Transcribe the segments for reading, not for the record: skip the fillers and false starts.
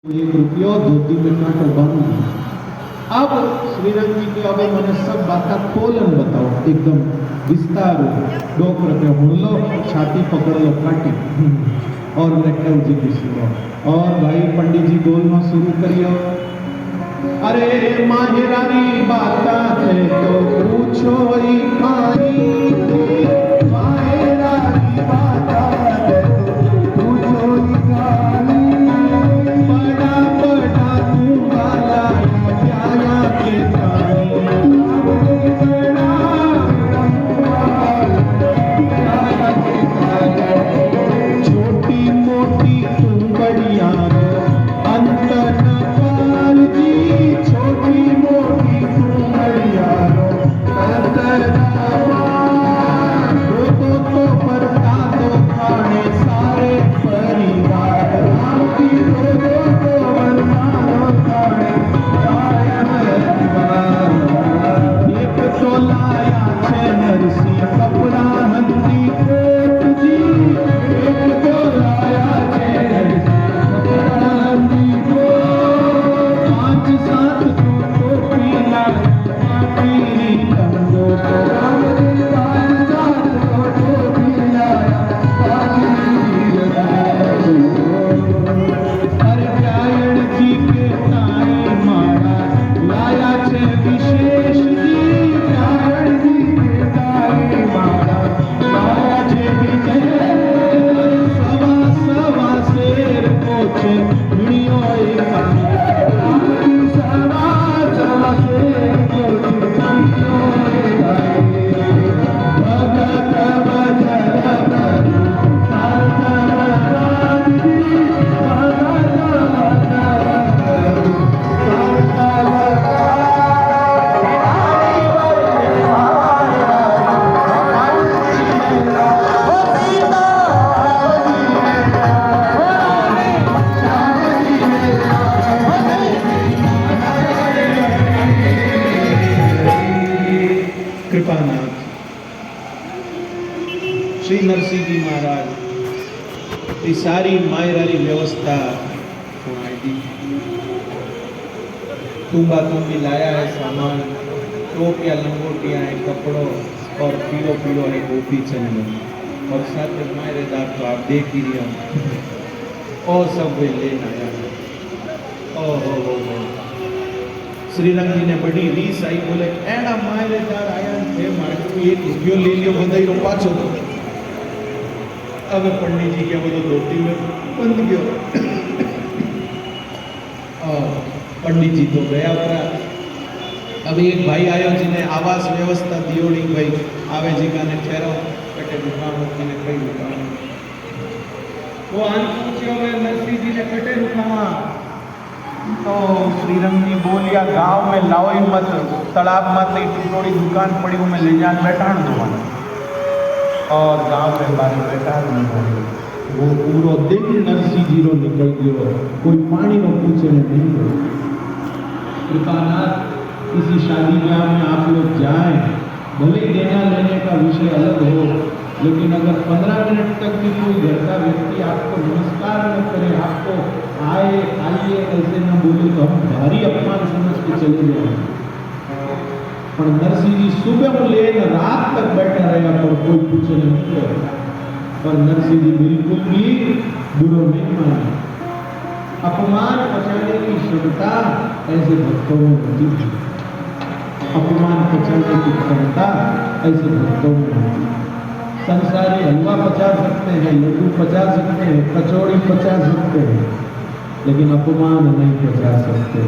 एक रुपया धोती में कांटो बांधू। अब श्रीरंग जी के अब मैंने सब बात खोलन बताओ एकदम विस्तार डोक रुपया मुड़ लो छाती पकड़ लो काटी और नेकल जी की सुनो और भाई पंडित जी बोलना शुरू करियो। अरे माहिरारी बात है तो पूछो ही खाई माहिरारी बात है तो पूछो ही खाई बड़ा बड़ा तू वाला क्या के छोटी मोटी तुम बढ़िया अंतर न जी छोटी मोटी तुम बढ़िया अंतर तो बरता दो खाने सारे परिवार आपकी तो बरता दो खाने सारे परिवार एक तो लाया छे नरसी कपड़ा हंदी कोट जी एक तो लाया छे नरसी कपड़ा हंदी कोट पांच सात तो पीला पीली लंगो तो पांच सात तो पीला अरे प्यायण जी के ताई मारा लाया छे विशेष जी प्यायण जी के ताई मारा लाया छे विशेष सवा सवा शेर कोचे भिड़ियो एका सवा सवा शेर कोचे भिड़ियो एका भगत भजन कृपानाथ श्री नरसिंह जी महाराज ये सारी मायरारी व्यवस्था सुनाई दी। तुम्बा तुम्बी लाया है सामान टोपिया लंगोटियां है कपड़ों और पीलो पीलो है गोपी चंदन और साथ में मायरेदार तो आप देख ही रहे हो और सब वे लेना आया। ओहो श्रीरंग जी ने बड़ी रीस आई बोले एड़ा मायरेदार आया थे मारे को एक रुपयो ले लियो बंदाई रो पाछो तो अब पंडित जी के बोलो धोती में बंद गयो पंडित जी तो गया परा। अब एक भाई आयो जिन्हें आवास व्यवस्था दियोड़ी भाई आवे जी का ने ठहरो कटे दुकान होती ने कई दुकान वो आन पूछियो मैं नरसिंह जी ने कटे रुकावा तो श्रीरंग जी बोलिया गांव में लाओ ही मत तालाब मत टुकड़ी दुकान पड़ी वो मैं ले जान बैठा दो और गांव में बारे बैठा नहीं वो पूरा दिन नरसिंह जी रो निकल गयो कोई पानी नो पूछे नहीं गयो। कृपानाथ किसी शादी ब्याह में आप लोग जाएं भले देना लेने का विषय अलग हो लेकिन अगर 15 मिनट तक भी कोई घर का व्यक्ति आपको नमस्कार न करे आपको आए आइए ऐसे न बोले तो हम भारी अपमान समझ के चले जाएंगे। पर नरसिंह जी सुबह को ले रात तक बैठा रहेगा पर कोई पूछे नहीं करेगा। पर नरसिंह जी बिल्कुल भी बुरो नहीं माने। अपमान पचाने की क्षमता ऐसे भक्तों में होती है। अपमान पचाने की क्षमता ऐसे भक्तों में होती है। संसारी हलवा पचा सकते हैं लड्डू पचा सकते हैं कचौड़ी पचा सकते हैं लेकिन अपमान नहीं पचा सकते।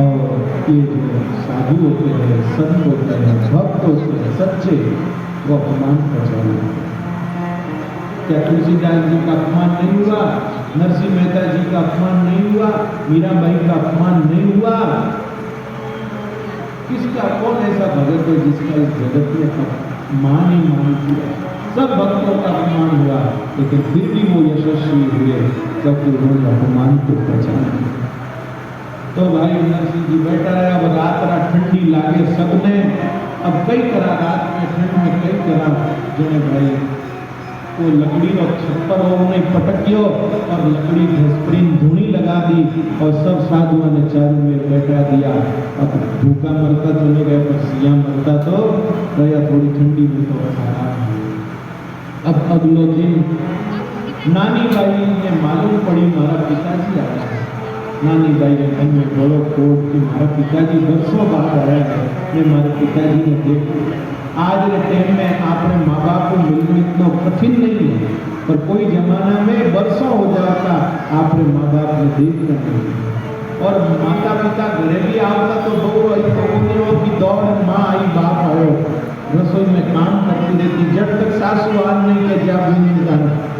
और ये जो साधु होते हैं संत होते हैं भक्त होते हैं सच्चे वो अपमान पचा लेते। क्या तुलसीदास जी का अपमान नहीं हुआ नरसिंह मेहता जी का अपमान नहीं हुआ मीराबाई का अपमान नहीं हुआ। किसका कौन ऐसा भगत है जिसका इस जगत में मान ही मान किया। सब भक्तों का अपमान हुआ लेकिन फिर भी वो यशस्वी हुए क्योंकि उन्होंने अपमान को पहचाना। तो भाई नरसिंह जी बैठा रहा अब रात रात ठंडी लागे सबने अब कई तरह रात में ठंड में कई तरह जो भाई वो लकड़ी नो छप्पर ने पटक्यो और लकड़ी घसपड़ी धूनी लगा दी और सब साधुओं ने चारों में बैठा दिया। अब भूखा मरता तो नहीं गया, पर सिया मरता तो गया थोड़ी ठंडी में तो अब अगलो दिन नानी बाई ने मालूम पड़ी मारा पिताजी आया है। नानी बाई ने मन में बोलो कोट कि मारा पिताजी बरसों बाद आया है। ये मारे पिताजी ने देखो आज के टाइम में अपने माँ बाप को मिलना इतना कठिन नहीं है, पर कोई जमाना में बरसों हो जाता अपने माँ बाप ने देखना नहीं। और माता पिता घरे भी आता तो बहु की दौड़ माँ आई बाप आयो रसोई में काम करती रहती, जब तक सासू आज नहीं के जा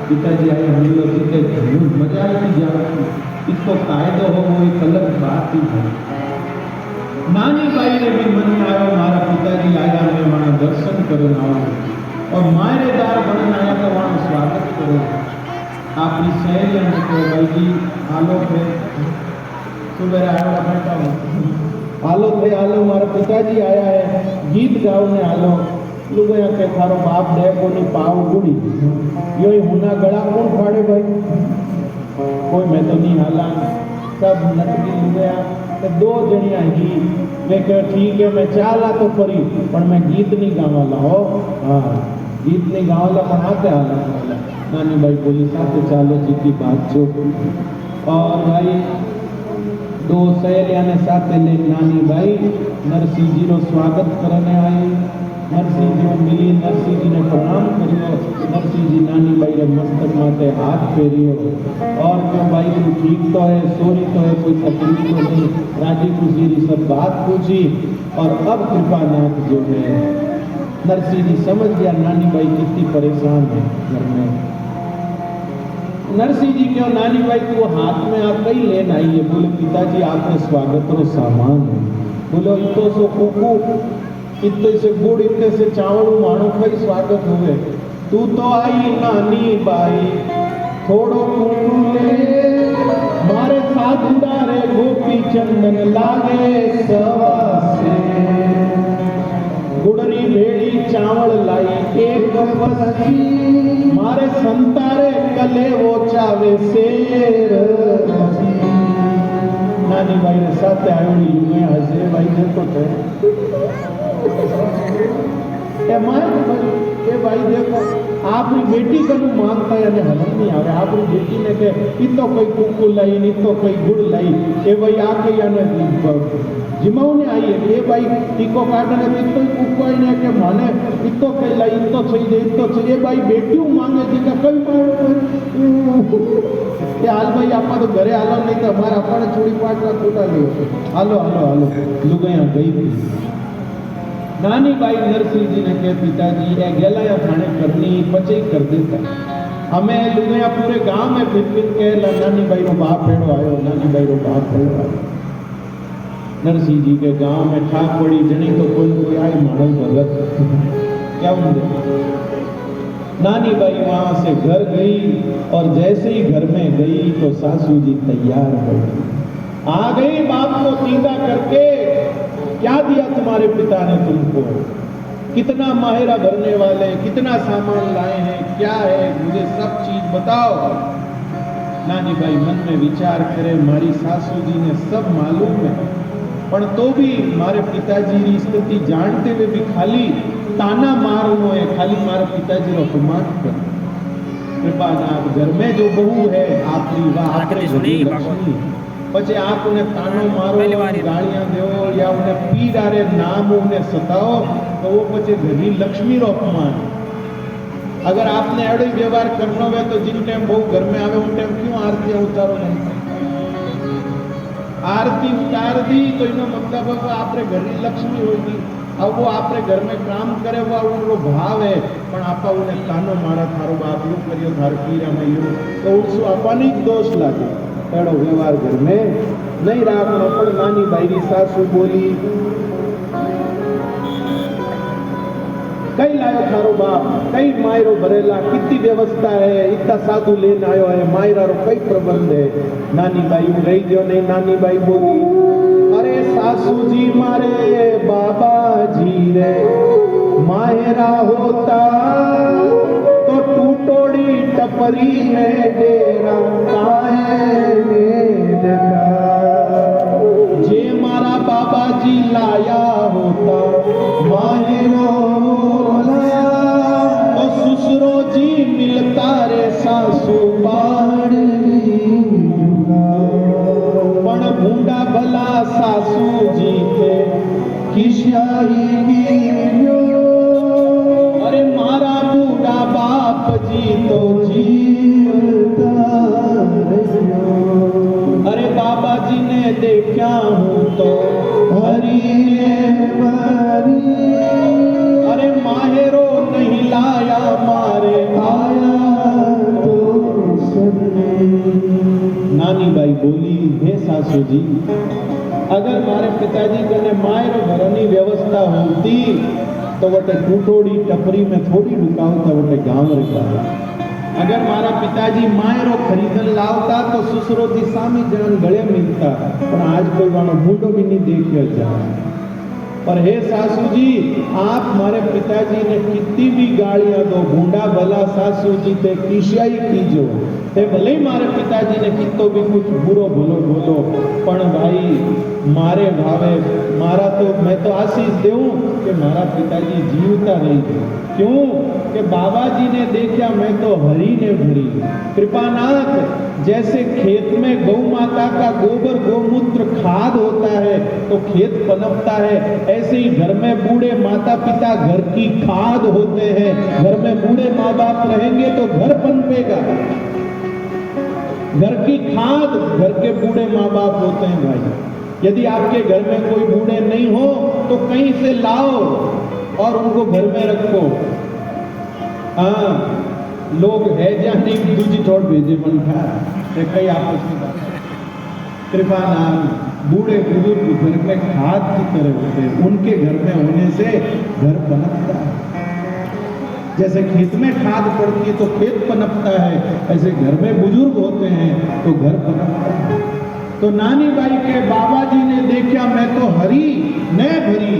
पिताजी आए हम लोग मजा आई जाती, इसको कायदो हो वो एक अलग बात ही है। नानी बाई ने भी मन में आया मारा पिताजी आया मैं वहां दर्शन करने आऊं और मायरेदार बनने आया तो वहां स्वागत करो। आपकी सहेली ने कहा भाई जी आलो पे सुबह आया बैठा हूँ आलो पे आलो मारा पिताजी आया है गीत गाओ ने आलो लोग के थारो बाप दे को नहीं पाव गुड़ी यो हुना गला कौन फाड़े भाई कोई मैं तो नहीं हाला सब नटकी लुगया तो दो जणिया ही मैं कह ठीक है मैं चाला तो करी पर मैं गीत नहीं गावाला हो हाँ गीत नहीं गावाला पर हाथे हाला नानी भाई बोली साथे चालो जी की बात जो और भाई दो सहेलिया ने साथे ले नानी भाई नरसिंह जी रो स्वागत करने आई। नरसिंह जी मिली नरसिंह जी ने प्रणाम करियो। नरसिंह जी नानी भाई रे मस्तक माथे हाथ फेरियो और क्यों भाई तू ठीक तो है सोरी तो है कोई तकलीफ तो नहीं राजी खुशी री सब बात पूछी और अब कृपानाथ जो है नरसिंह जी समझ गया नानी भाई कितनी परेशान है घर में। नरसिंह जी क्यों नानी भाई तू हाथ में आप कहीं लेना आई है बोले पिताजी आपने स्वागत रो सामान है बोलो इतो सो कुकू इतने से गुड़ इतने से चावल मानो कई स्वागत हुए तू तो आई नानी बाई थोड़ो ले मारे साधुड़ा रे गोपी चंदन लागे सवासे गुड़री भेड़ी चावल लाई एक बसी मारे संतारे कले वो चावे शेर नानी भाई ने साथ आयोड़ी में हसे भाई देखो थे ए भाई देखो आपकी बेटी कनु मांगता है हलम नहीं आ रहा आपकी बेटी ने के इतो कोई कुकू लाई नहीं तो कोई गुड़ लाई ए भाई आके याने जिमाऊ ने आई है ए भाई टीको काटने तो इतो कुकू आई ने के माने इतो कई लाई इतो चाहिए भाई बेटियों मांगे जी का कई ये हाल भाई आपा तो घरे आलो नहीं तो हमारा आपा ने छोड़ी पाटला छोटा लियो हालो हालो हालो लुगाया गई थी। नानी बाई नरसिंह जी ने कहे पिताजी ये गलाया खाने करनी पचे कर देता हमें लुगाया पूरे गांव में फिर कह नानी बाई रो बाप भेड़ो आयो नानी बाई रो बाप भेड़ो आयो। नरसिंह जी के गांव में ठा पड़ी जनी तो कोई आई मानो भगत क्या होंगे। नानी बाई वहां से घर गई और जैसे ही घर में गई तो सासू जी तैयार हो गई आ गई बाप को सीधा करके क्या दिया तुम्हारे पिता ने तुमको कितना माहिरा भरने वाले कितना सामान लाए हैं क्या है मुझे सब चीज बताओ। नानी भाई मन में विचार करे मारी सासू जी ने सब मालूम है पर तो भी मारे पिताजी की स्थिति जानते हुए भी खाली ताना मारनो है खाली मारे पिताजी रो अपमान कर कृपानाथ घर में जो बहू है आपकी वाह लक्ष्मी पचे आप उन्हें तानो मारो गालियां दो या उन्हें पी डारे नाम उन्हें सताओ तो वो पचे घरी लक्ष्मी रो अपमान। अगर आपने एड़ो व्यवहार करना हो तो जिन टाइम बहु घर में आवे उन टाइम क्यों आरती उतारो नहीं आरती उतार दी तो इनो मतलब है आपरे घरी लक्ष्मी होगी अब वो आपरे घर में काम करे वो उनको भाव है पर आपा उन्हें तानो मारा थारो बाप यू करियो थार पीरा में यू तो उसको अपनी दोष लागे एड़ो व्यवहार घर में नहीं राखनो। पर नानी भाई की सासू बोली कई लायो थारो बाप कई मायरो भरेला कितनी व्यवस्था है इतना साधु लेने आयो है मायरा रो कई प्रबंध है। नानी भाई रही जो नहीं नानी भाई बोली अरे सासू जी मारे बाबा जी रे मायरा होता तो टूटोड़ टपरी है डेरा जे मारा बाबाजी लाया होता माहेरो तो ससुरो जी मिलता रे सासू पण भूंडा भला सासू जी के किशाई अरे मारा बूढ़ा बाप जी तो जीवता अरे बाबा जी ने देखा हूं तो हरी अरे माहेरो नहीं लाया मारे आया तो नानी बाई बोली हे सासू जी अगर मारे पिताजी कने मायर घरनी व्यवस्था होती तो वटे टूटोड़ी टपरी में थोड़ी रुकावता वटे गांव रखा अगर मारा पिताजी मायरो खरीदन लावता तो ससुरो दी सामी जन गले मिलता पर आज कोई वाणो बूढ़ो भी नहीं देखियो जा पर हे सासू जी आप मारे पिताजी ने कितनी भी गालियां दो भूंडा भला सासू जी ते किशाई कीजो ते भले ही मारे पिताजी ने कितो भी कुछ बुरो भलो बोलो पण भाई मारे भावे मारा तो मैं तो आशीष देऊं कि मारा पिताजी जीवता रही क्यों कि बाबा जी ने देखा मैं तो हरी ने भरी कृपानाथ जैसे खेत में गौ माता का गोबर गोमूत्र खाद होता है तो खेत पनपता है ऐसे ही घर में बूढ़े माता पिता घर की खाद होते हैं घर में बूढ़े माँ बाप रहेंगे तो घर पनपेगा घर की खाद घर के बूढ़े माँ बाप होते हैं भाई यदि आपके घर में कोई बूढ़े नहीं हो तो कहीं से लाओ और उनको घर में रखो हाँ लोग है जाने दूजी छोड़ भेजे मन खा कई आपस में बात कृपा नाम बूढ़े बुजुर्ग घर में खाद की तरह होते हैं उनके घर में होने से घर पनपता है जैसे खेत में खाद पड़ती है तो खेत पनपता है ऐसे घर में बुजुर्ग होते हैं तो घर पनपता है तो नानी बाई के बाबा जी ने देखा मैं तो हरी न भरी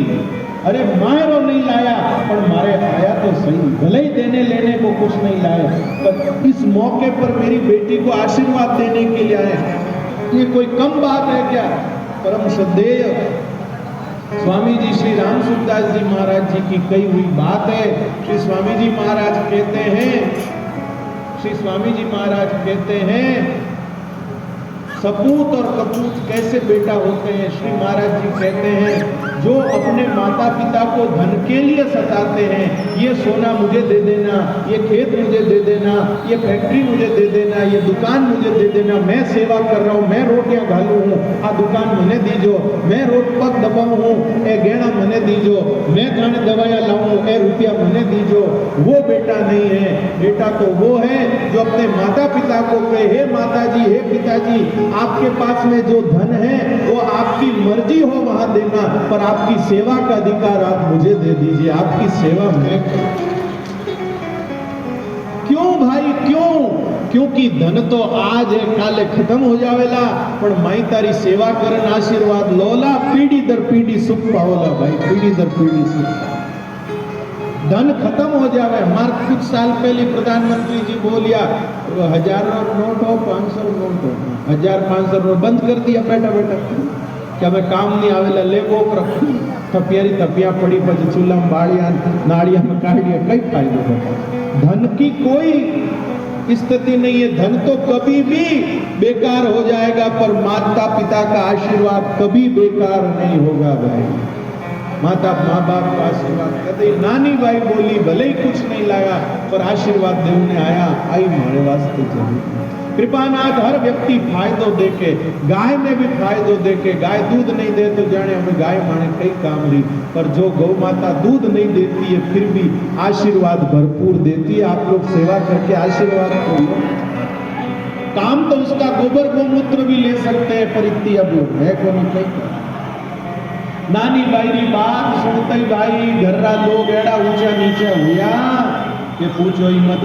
अरे मायरो नहीं लाया पर मारे आया तो सही भले ही देने लेने को कुछ नहीं लाए पर इस मौके पर मेरी बेटी को आशीर्वाद देने के लिए आए ये कोई कम बात है क्या परम श्रद्धेय स्वामी जी श्री राम सुखदास जी महाराज जी की कही हुई बात है श्री स्वामी जी महाराज कहते हैं श्री स्वामी जी महाराज कहते हैं सपूत और कपूत कैसे बेटा होते हैं श्री महाराज जी कहते हैं जो अपने माता पिता को धन के लिए सताते हैं ये सोना मुझे दे देना ये खेत मुझे दे देना ये फैक्ट्री मुझे दे देना ये दुकान मुझे दे देना मैं सेवा कर रहा हूँ मैं रोटियां घालू हूँ आ दुकान मने दीजो मैं रोट पग दबाऊ हूँ ए गहना मने दीजो मैं खाने दवाइयाँ लाऊं ए रुपया मने दीजो वो बेटा नहीं है बेटा तो वो है जो अपने माता पिता को कहे हे माता जी हे पिताजी आपके पास में जो धन है वो आपकी मर्जी हो वहां देना पर आपकी सेवा का अधिकार आप मुझे दे दीजिए आपकी सेवा मैं क्यों भाई क्यों क्योंकि धन तो आज है काले खत्म हो जावेला पर माई तारी सेवा करन आशीर्वाद लोला पीढ़ी दर पीढ़ी सुख पावला भाई पीढ़ी दर पीढ़ी सुख धन खत्म हो जावे हमारे कुछ साल पहले प्रधानमंत्री जी बोलिया 1000 नोट हो 500 नोट हो 1000-500 नोट बंद कर दिया बैठा बैठा क्या मैं काम नहीं आवेला ले बोक रख थपिया पड़ी पछी चूल्हा में बाड़िया नाड़िया में काढ़िया कई फायदो होता धन की कोई स्थिति नहीं है धन तो कभी भी बेकार हो जाएगा पर माता पिता का आशीर्वाद कभी बेकार नहीं होगा भाई माता माँ बाप का आशीर्वाद कहते नानी भाई बोली भले ही कुछ नहीं लाया पर आशीर्वाद देने आया आई मारे वास्ते जरूर कृपानाथ हर व्यक्ति फायदो देके गाय में भी फायदो देके गाय दूध नहीं दे तो जाने हमें गाय माने कई काम ली पर जो गौ माता दूध नहीं देती है फिर भी आशीर्वाद भरपूर देती है आप लोग सेवा करके आशीर्वाद करो काम तो उसका गोबर गोमूत्र भी ले सकते हैं पर इतनी अब है कौन कई नानी बाई री बात सुनते भाई घर लोग एड़ा ऊंचा नीचे हुआ कि पूछो ही मत